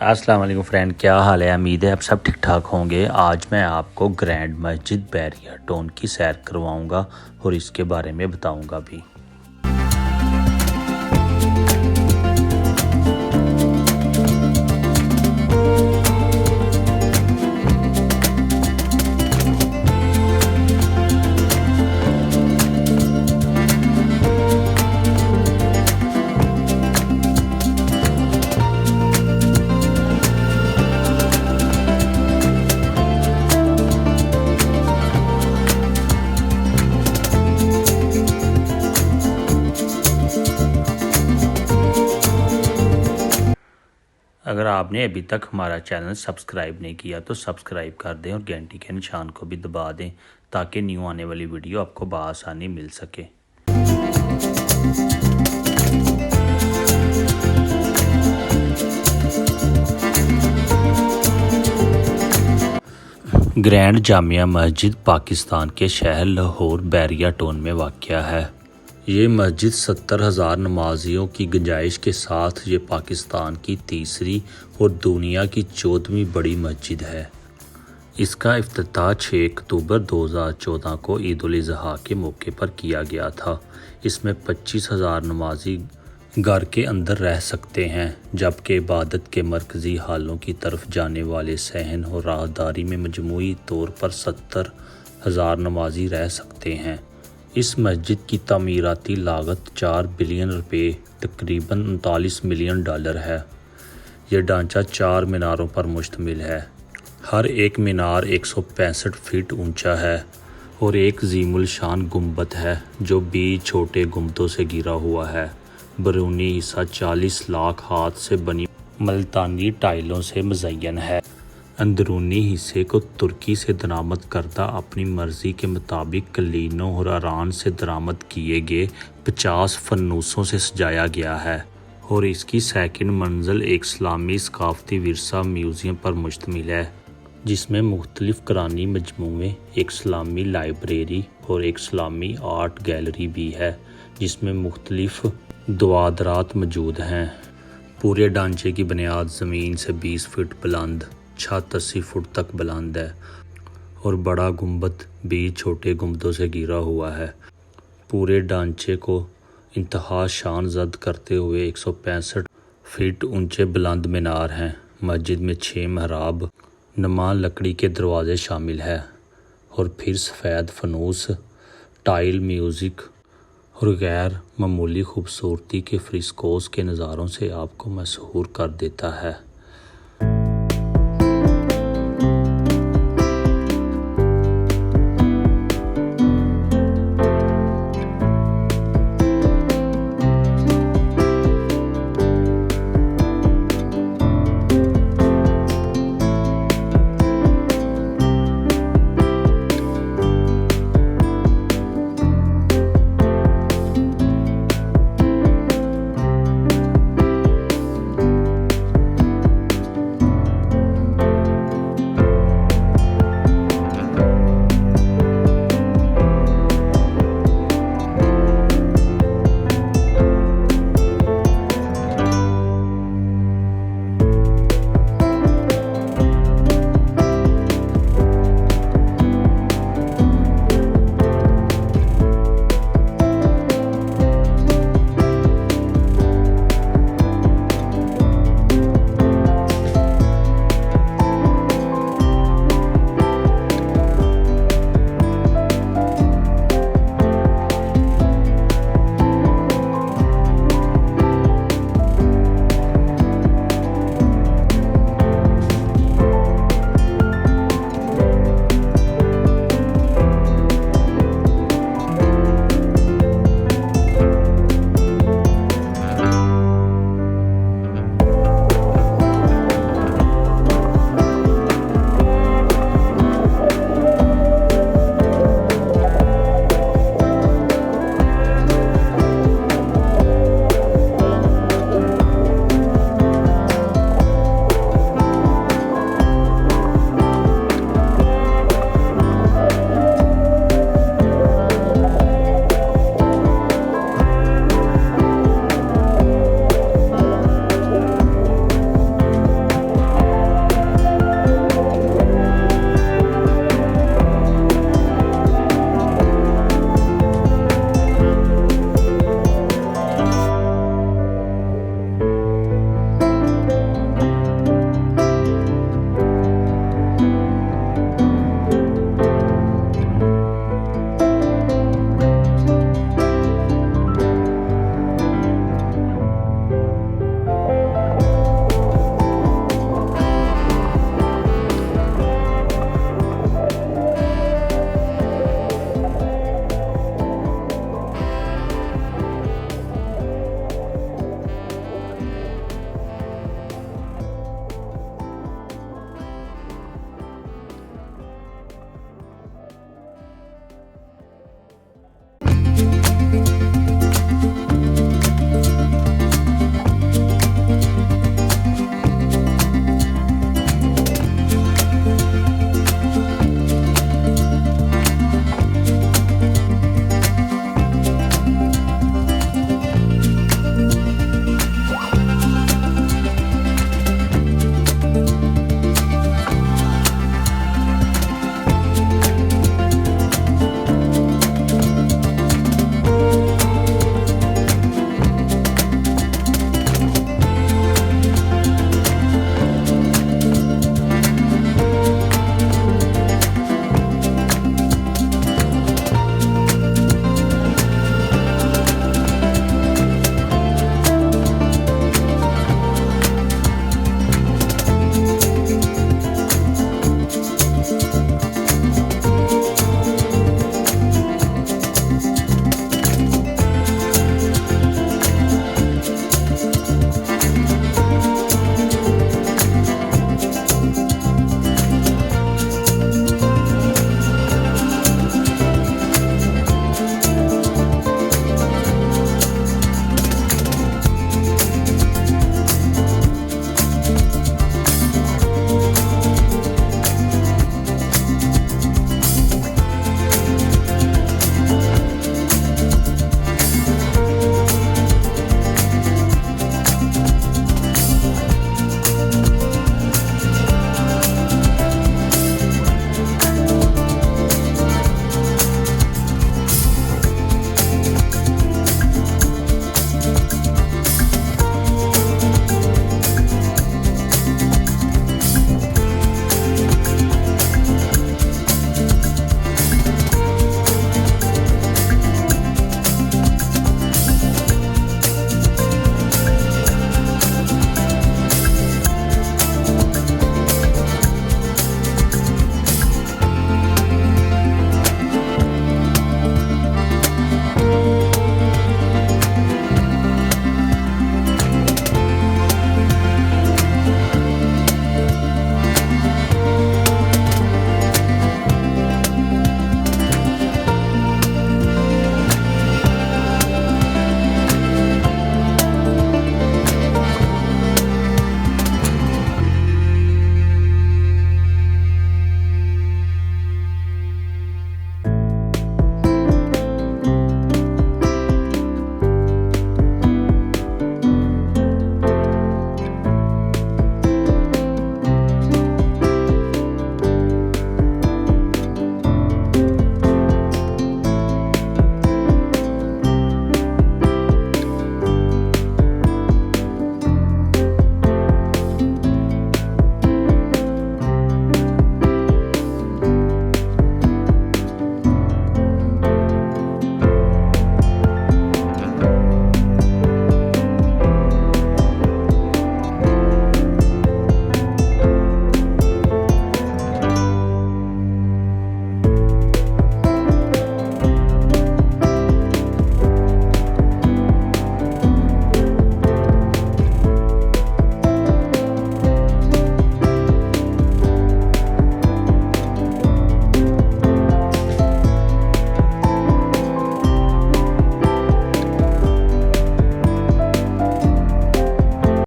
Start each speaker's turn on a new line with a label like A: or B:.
A: अस्सलाम वालेकुम फ्रेंड, क्या हाल है। उम्मीद है आप सब ठीक ठाक होंगे। आज मैं आपको ग्रैंड मस्जिद बहरिया टाउन की सैर करवाऊंगा और इसके बारे में बताऊंगा भी। अगर आपने अभी तक हमारा चैनल सब्सक्राइब नहीं किया तो सब्सक्राइब कर दें और घंटी के निशान को भी दबा दें ताकि न्यू आने वाली वीडियो आपको बआसानी मिल सके। ग्रैंड जामिया मस्जिद पाकिस्तान के शहर लाहौर बहरिया टाउन में वाक़या है। ये मस्जिद 70,000 नमाजियों की गुंजाइश के साथ ये पाकिस्तान की तीसरी और दुनिया की 14वीं बड़ी मस्जिद है। इसका इफ्तिताह 6 अक्टूबर 2014 को ईद-उल-अज़हा के मौके पर किया गया था। इसमें 25,000 नमाजी घर के अंदर रह सकते हैं, जबकि इबादत के मरकज़ी हालों की तरफ जाने वाले सहन और राहदारी में मजमूई तौर पर 70,000 नमाजी रह सकते हैं। इस मस्जिद की तामीराती लागत 4 बिलियन रुपए तकरीबन 39 मिलियन डॉलर है। यह ढांचा 4 मीनारों पर मुश्तमिल है। हर एक मीनार 165 फीट ऊंचा है और एक अज़ीमुल शान गुंबद है जो 20 छोटे गुंबदों से घिरा हुआ है। बैरूनी हिस्सा 40 लाख हाथ से बनी मल्तानी टाइलों से मुज़य्यन है। अंदरूनी हिस्से को तुर्की से दरामद करदा अपनी मर्ज़ी के मुताबिक कलीनों और अरान से दरामद किए गए 50 फन्नूसों से सजाया गया है और इसकी सेकंड मंजिल एक इस्लामी सकाफ़ती विरसा म्यूज़ियम पर मुश्तमिल है, जिसमें मुख्तलिफ करानी मजमूए, एक इस्लामी लाइब्रेरी और एक इस्लामी आर्ट गैलरी भी है, जिसमें मुख्तलिफ दुआदरात मौजूद हैं। पूरे ढांचे की बुनियाद ज़मीन से 20 फीट बुलंद, छत 80 फुट तक बुलंद है और बड़ा गुंबद 20 छोटे गुंबदों से घिरा हुआ है। पूरे ढांचे को इंतहा शान ज़द करते हुए 165 फीट ऊंचे बुलंद मीनार हैं। मस्जिद में 6 महराब नुमा लकड़ी के दरवाजे शामिल हैं और फिर सफ़ेद फनूस, टाइल, म्यूज़िक और गैर मामूली खूबसूरती के फ्रिस्कोस के नज़ारों से आपको मसहूर कर देता है।